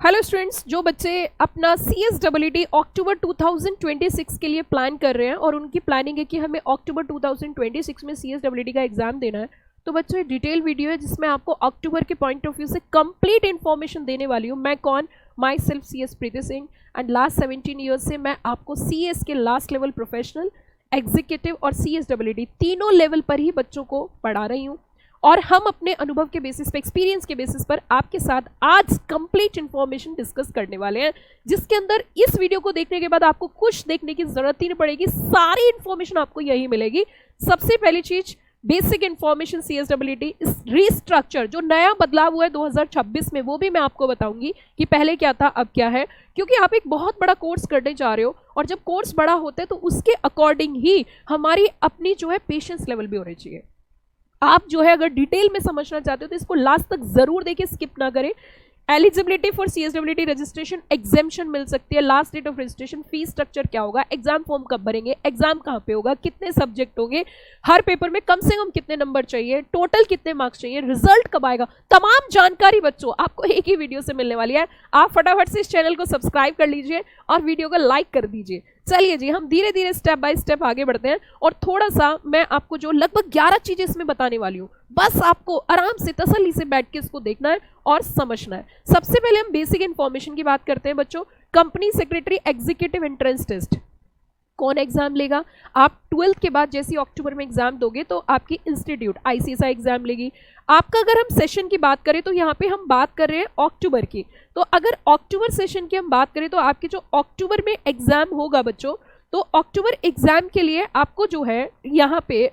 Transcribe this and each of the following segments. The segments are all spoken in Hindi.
हेलो स्टूडेंट्स, जो बच्चे अपना CSEE अक्टूबर 2026 के लिए प्लान कर रहे हैं और उनकी प्लानिंग है कि हमें अक्टूबर 2026 में CSEE का एग्जाम देना है, तो बच्चों ये डिटेल वीडियो है जिसमें आपको अक्टूबर के पॉइंट ऑफ व्यू से कंप्लीट इन्फॉर्मेशन देने वाली हूँ। मैं कौन, my self CS Preeti Singh, and last 17 years से मैं आपको CS के लास्ट लेवल प्रोफेशनल, एग्जीक्यूटिव और CSEE तीनों लेवल पर ही बच्चों को पढ़ा रही हूँ। और हम अपने अनुभव के बेसिस पे, एक्सपीरियंस के बेसिस पर आपके साथ आज कंप्लीट इन्फॉर्मेशन डिस्कस करने वाले हैं, जिसके अंदर इस वीडियो को देखने के बाद आपको कुछ देखने की जरूरत ही नहीं पड़ेगी, सारी इन्फॉर्मेशन आपको यही मिलेगी। सबसे पहली चीज, बेसिक इन्फॉर्मेशन CSEE रिस्ट्रक्चर जो नया बदलाव हुआ है 2026 में, वो भी मैं आपको बताऊंगी कि पहले क्या था अब क्या है, क्योंकि आप एक बहुत बड़ा कोर्स करने जा रहे हो और जब कोर्स बड़ा होता है तो उसके अकॉर्डिंग ही हमारी अपनी जो है पेशेंस लेवल भी होनी चाहिए। आप जो है अगर डिटेल में समझना चाहते हो तो इसको लास्ट तक जरूर देखिए, स्किप ना करें। Eligibility for CSEE registration, examination मिल सकती है, last date of registration, fees structure क्या होगा, एग्जाम फॉर्म कब भरेंगे, एग्जाम कहाँ पे होगा, कितने सब्जेक्ट होंगे, हर पेपर में कम से कम कितने नंबर चाहिए, टोटल कितने मार्क्स चाहिए, रिजल्ट कब आएगा, तमाम जानकारी बच्चों आपको एक ही वीडियो से मिलने वाली है। आप फटाफट से इस चैनल को सब्सक्राइब कर लीजिए और वीडियो को लाइक कर दीजिए। चलिए जी, हम धीरे धीरे स्टेप बाय स्टेप आगे बढ़ते हैं और थोड़ा सा मैं आपको जो लगभग 11 चीजें इसमें बताने वाली हूँ, बस आपको आराम से तसल्ली से बैठ के इसको देखना है और समझना है। सबसे पहले हम बेसिक इंफॉर्मेशन की बात करते हैं बच्चों। Company secretary executive entrance test कौन एग्जाम लेगा? आप 12th के बाद जैसे अक्टूबर में एग्जाम दोगे तो आपकी इंस्टीट्यूट ICSI एग्जाम लेगी। आपका अगर हम सेशन की बात करें तो यहाँ पे हम बात कर रहे हैं अक्टूबर की, तो अगर अक्टूबर सेशन की हम बात करें तो आपके जो अक्टूबर में एग्जाम होगा बच्चों, तो अक्टूबर एग्जाम के लिए आपको जो है यहाँ पे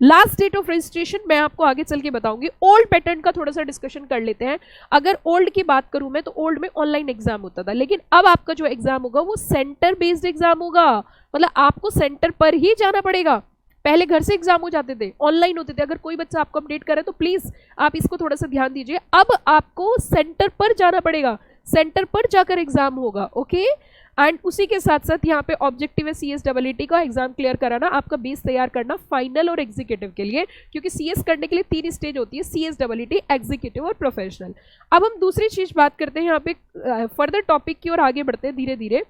लास्ट डेट ऑफ रजिस्ट्रेशन मैं आपको आगे चल के बताऊंगी। ओल्ड पैटर्न का थोड़ा सा डिस्कशन कर लेते हैं। अगर ओल्ड की बात करूं मैं तो ओल्ड में ऑनलाइन एग्जाम होता था, लेकिन अब आपका जो एग्जाम होगा वो सेंटर बेस्ड एग्जाम होगा, मतलब आपको सेंटर पर ही जाना पड़ेगा। पहले घर से एग्जाम हो जाते थे, ऑनलाइन होते थे। अगर कोई बच्चा आपको अपडेट करे तो प्लीज आप इसको थोड़ा सा ध्यान दीजिए, अब आपको सेंटर पर जाना पड़ेगा, सेंटर पर जाकर एग्जाम होगा। ओके, एंड उसी के साथ साथ यहाँ पे ऑब्जेक्टिव है CSEE का एग्जाम क्लियर कराना, आपका बेस तैयार करना फाइनल और एग्जीक्यूटिव के लिए, क्योंकि CS करने के लिए 3 स्टेज होती है, CSEE, एग्जीक्यूटिव और प्रोफेशनल। अब हम दूसरी चीज बात करते हैं, यहाँ पे फर्दर टॉपिक की ओर आगे बढ़ते हैं धीरे धीरे।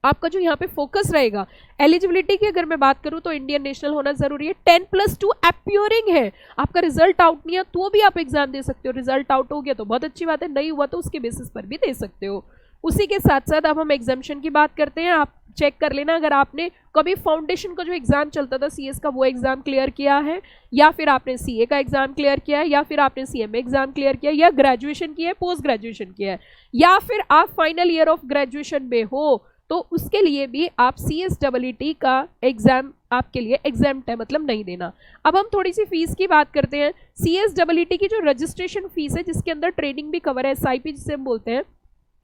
आपका जो यहाँ पे फोकस रहेगा एलिजिबिलिटी की अगर मैं बात करूँ तो इंडियन नेशनल होना जरूरी है, 10+2 अपीयरिंग है। आपका रिजल्ट आउट नहीं है तो भी आप एग्जाम दे सकते हो, रिजल्ट आउट हो गया तो बहुत अच्छी बात है, नहीं हुआ तो उसके बेसिस पर भी दे सकते हो। उसी के साथ साथ अब हम एग्जामिशन की बात करते हैं। आप चेक कर लेना अगर आपने कभी फाउंडेशन का जो एग्जाम चलता था CS का वो एग्जाम क्लियर किया है, या फिर आपने CA का एग्जाम क्लियर किया है, या फिर आपने CMA एग्जाम क्लियर किया है, या ग्रेजुएशन किया है, पोस्ट ग्रेजुएशन किया है, या फिर आप फाइनल ईयर ऑफ ग्रेजुएशन में हो, तो उसके लिए भी आप CSEE का एग्जाम आपके लिए एग्जाम्प्ट है, मतलब नहीं देना। अब हम थोड़ी सी फीस की बात करते हैं। CSEE की जो रजिस्ट्रेशन फीस है, जिसके अंदर ट्रेनिंग भी कवर है, SIP जिसे हम बोलते हैं,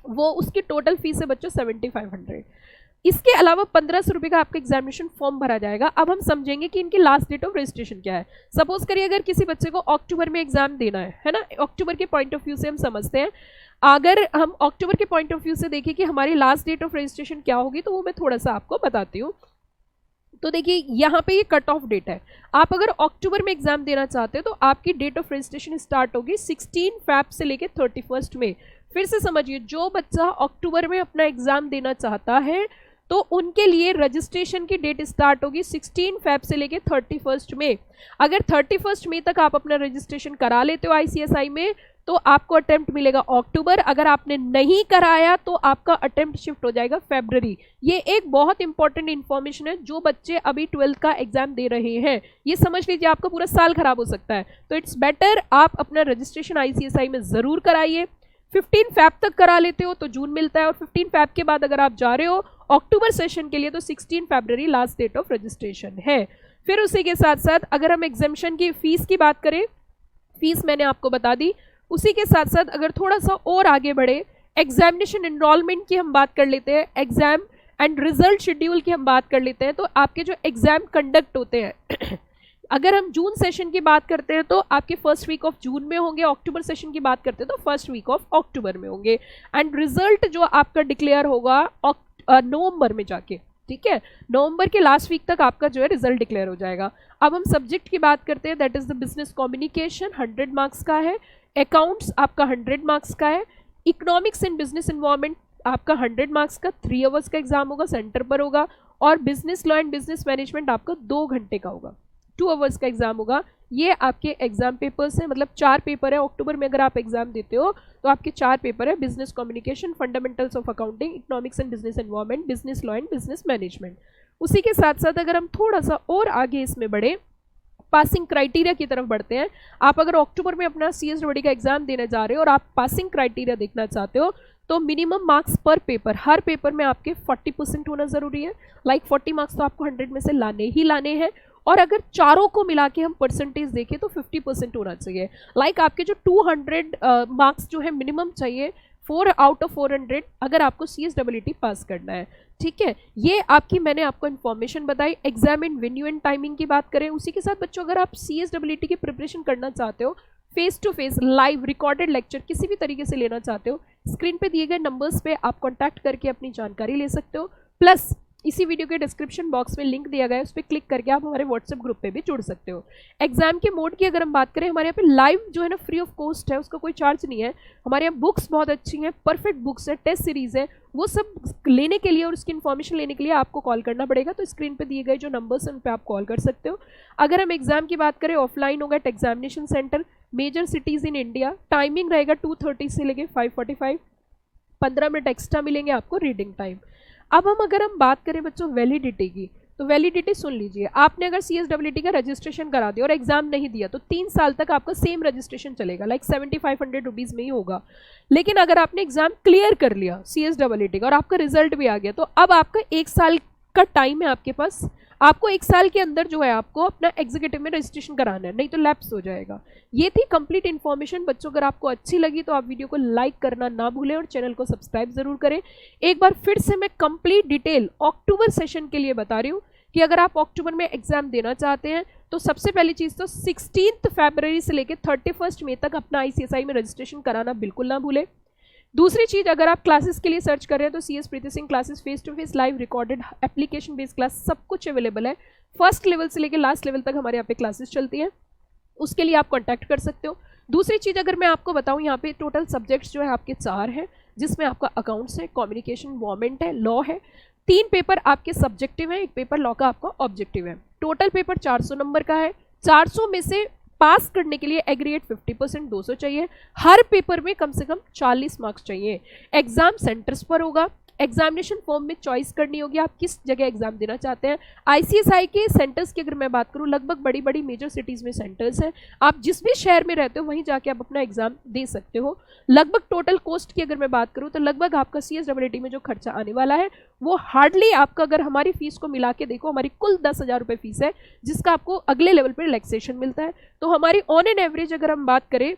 वो उसकी टोटल फीस है बच्चों 7500। इसके अलावा 1500 रुपये का आपका एग्जामिनेशन फॉर्म भरा जाएगा। अब हम समझेंगे कि इनकी लास्ट डेट ऑफ रजिस्ट्रेशन क्या है। सपोज करिए अगर किसी बच्चे को अक्टूबर में एग्जाम देना है ना, अक्टूबर के पॉइंट ऑफ व्यू से हम समझते हैं। अगर हम अक्टूबर के पॉइंट ऑफ व्यू से देखें कि हमारी लास्ट डेट ऑफ रजिस्ट्रेशन क्या होगी, तो वो मैं थोड़ा सा आपको बताती हूँ। तो देखिए यहाँ पे ये कट ऑफ डेट है। आप अगर अक्टूबर में एग्जाम देना चाहते हैं तो आपकी डेट ऑफ रजिस्ट्रेशन स्टार्ट होगी 16 फेब से लेके 31 मई। फिर से समझिए, जो बच्चा अक्टूबर में अपना एग्जाम देना चाहता है तो उनके लिए रजिस्ट्रेशन की डेट स्टार्ट होगी 16 फेब से लेके 31 मई। अगर 31 मई तक आप अपना रजिस्ट्रेशन करा लेते हो ICSI में तो आपको अटेम्प्ट मिलेगा अक्टूबर। अगर आपने नहीं कराया तो आपका अटेम्प्ट शिफ्ट हो जाएगा फरवरी। ये एक बहुत इंपॉर्टेंट इंफॉर्मेशन है, जो बच्चे अभी 12th का एग्जाम दे रहे हैं ये समझ लीजिए, आपका पूरा साल खराब हो सकता है। तो इट्स बेटर आप अपना रजिस्ट्रेशन ICSI में जरूर कराइए। 15 फेब तक करा लेते हो तो जून मिलता है, और 15 फेब के बाद अगर आप जा रहे हो अक्टूबर सेशन के लिए तो 16 फरवरी लास्ट डेट ऑफ रजिस्ट्रेशन है। फिर उसी के साथ साथ अगर हम एग्जामिनेशन की फीस की बात करें, फीस मैंने आपको बता दी। उसी के साथ साथ अगर थोड़ा सा और आगे बढ़े, एग्जामिनेशन एनरोलमेंट की हम बात कर लेते हैं, एग्जाम एंड रिजल्ट शेड्यूल की हम बात कर लेते हैं। तो आपके जो एग्जाम कंडक्ट होते हैं अगर हम जून सेशन की बात करते हैं तो आपके फर्स्ट वीक ऑफ जून में होंगे, अक्टूबर सेशन की बात करते हैं तो फर्स्ट वीक ऑफ अक्टूबर में होंगे, एंड रिजल्ट जो आपका डिक्लेयर होगा नवंबर में जाके, ठीक है, नवंबर के लास्ट वीक तक आपका जो है रिजल्ट डिक्लेयर हो जाएगा। अब हम सब्जेक्ट की बात करते हैं, that is the business communication, 100 marks का है। अकाउंट्स आपका 100 मार्क्स का है। इकोनॉमिक्स एंड बिजनेस इन्वायरमेंट आपका 100 मार्क्स का 3 आवर्स का एग्जाम होगा, सेंटर पर होगा। और business law and business management आपका 2 घंटे का होगा, 2 आवर्स का एग्जाम होगा। ये आपके एग्जाम पेपर्स हैं, मतलब 4 पेपर है। अक्टूबर में अगर आप एग्जाम देते हो तो आपके 4 पेपर है, business communication, fundamentals of accounting, economics and business environment, business law and business management. उसी के साथ साथ अगर हम थोड़ा सा और आगे इसमें बढ़े, पासिंग क्राइटेरिया की तरफ बढ़ते हैं। आप अगर अक्टूबर में अपना CSWD का एग्जाम देने जा रहे हो और आप पासिंग क्राइटेरिया देखना चाहते हो तो मिनिमम मार्क्स पर पेपर, हर पेपर में आपके 40% होना जरूरी है। लाइक 40 मार्क्स तो आपको 100 में से लाने ही लाने हैं। और अगर चारों को मिला के हम परसेंटेज देखें तो 50% होना चाहिए। लाइक आपके जो 200 मार्क्स जो है मिनिमम चाहिए 4 आउट ऑफ 400 अगर आपको CSWT पास करना है। ठीक है, ये आपकी मैंने आपको इन्फॉर्मेशन बताई। Exam in venue and timing की बात करें, उसी के साथ बच्चों अगर आप CSWT की प्रिपरेशन करना चाहते हो, face to face live recorded lecture किसी भी तरीके से लेना चाहते हो, स्क्रीन पे दिए गए नंबर्स पे आप कॉन्टैक्ट करके अपनी जानकारी ले सकते हो। प्लस इसी वीडियो के डिस्क्रिप्शन बॉक्स में लिंक दिया गया है, उस पर क्लिक करके आप हमारे व्हाट्सएप ग्रुप पे भी जुड़ सकते हो। एग्जाम के मोड की अगर हम बात करें, हमारे यहाँ पे लाइव जो है ना फ्री ऑफ कॉस्ट है, उसका कोई चार्ज नहीं है। हमारे यहाँ बुक्स बहुत अच्छी हैं, परफेक्ट बुक्स है, टेस्ट सीरीज है, वो सब लेने के लिए और उसकी इन्फॉर्मेशन लेने के लिए आपको कॉल करना पड़ेगा। तो स्क्रीन पर दिए गए जो नंबर्स हैं उन पर आप कॉल कर सकते हो। अगर हम एग्जाम की बात करें, ऑफलाइन होगा at examination centre, major cities in India. Timing रहेगा 2:30 से लेके 5:45, 15 मिनट एक्स्ट्रा मिलेंगे आपको रीडिंग टाइम। अब अगर हम बात करें बच्चों वैलिडिटी की, तो वैलिडिटी सुन लीजिए। आपने अगर CSWT का रजिस्ट्रेशन करा दिया और एग्जाम नहीं दिया तो 3 साल तक आपका सेम रजिस्ट्रेशन चलेगा, लाइक 7500 रुपीज़ में ही होगा। लेकिन अगर आपने एग्जाम क्लियर कर लिया CSWT का और आपका रिजल्ट भी आ गया, तो अब आपका 1 साल का टाइम है आपके पास। आपको 1 साल के अंदर जो है आपको अपना एग्जीक्यूटिव में रजिस्ट्रेशन कराना है, नहीं तो लैप्स हो जाएगा। ये थी कंप्लीट इन्फॉर्मेशन। बच्चों अगर आपको अच्छी लगी तो आप वीडियो को लाइक करना ना भूलें और चैनल को सब्सक्राइब जरूर करें। एक बार फिर से मैं कंप्लीट डिटेल अक्टूबर सेशन के लिए बता रही हूँ कि अगर आप अक्टूबर में एग्जाम देना चाहते हैं तो सबसे पहली चीज़ तो 16 फरवरी से लेकर 31 मई तक अपना ICSI में रजिस्ट्रेशन कराना बिल्कुल ना भूलें। दूसरी चीज़, अगर आप क्लासेस के लिए सर्च कर रहे हैं तो CS Preeti Singh classes face to face live recorded application based class सब कुछ अवेलेबल है। फर्स्ट लेवल से लेकर लास्ट लेवल तक हमारे यहाँ पे क्लासेस चलती हैं, उसके लिए आप कॉन्टैक्ट कर सकते हो। दूसरी चीज़ अगर मैं आपको बताऊँ, यहाँ पे टोटल सब्जेक्ट्स जो है आपके 4 हैं, जिसमें आपका अकाउंट्स है, कम्युनिकेशन, गवर्नमेंट है, लॉ है। 3 पेपर आपके सब्जेक्टिव हैं, 1 पेपर लॉ का आपका ऑब्जेक्टिव है। टोटल पेपर 400 नंबर का है। 400 में से पास करने के लिए एग्रीगेट 50% 200 चाहिए। हर पेपर में कम से कम 40 मार्क्स चाहिए। एग्जाम सेंटर्स पर होगा। एग्जामिनेशन फॉर्म में चॉइस करनी होगी आप किस जगह एग्जाम देना चाहते हैं। ICSI के सेंटर्स की अगर मैं बात करूं, लगभग बड़ी बड़ी मेजर सिटीज़ में सेंटर्स हैं। आप जिस भी शहर में रहते हो वहीं जाके आप अपना एग्जाम दे सकते हो। लगभग टोटल कॉस्ट की अगर मैं बात करूं तो लगभग आपका CSWT में जो खर्चा आने वाला है वो हार्डली आपका, अगर हमारी फीस को मिला के देखो, हमारी कुल 10,000 रुपये फीस है, जिसका आपको अगले लेवल पर रिलैक्सेशन मिलता है। तो हमारी ऑन एन एवरेज अगर हम बात करें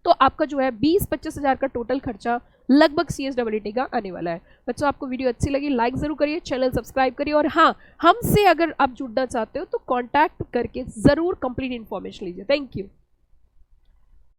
तो आपका जो है 20-25 हज़ार का टोटल खर्चा लगभग CSWT का आने वाला है। बच्चों आपको वीडियो अच्छी लगी लाइक ज़रूर करिए, चैनल सब्सक्राइब करिए और हाँ, हमसे अगर आप जुड़ना चाहते हो तो कांटेक्ट करके ज़रूर कंप्लीट इन्फॉर्मेशन लीजिए। Thank you.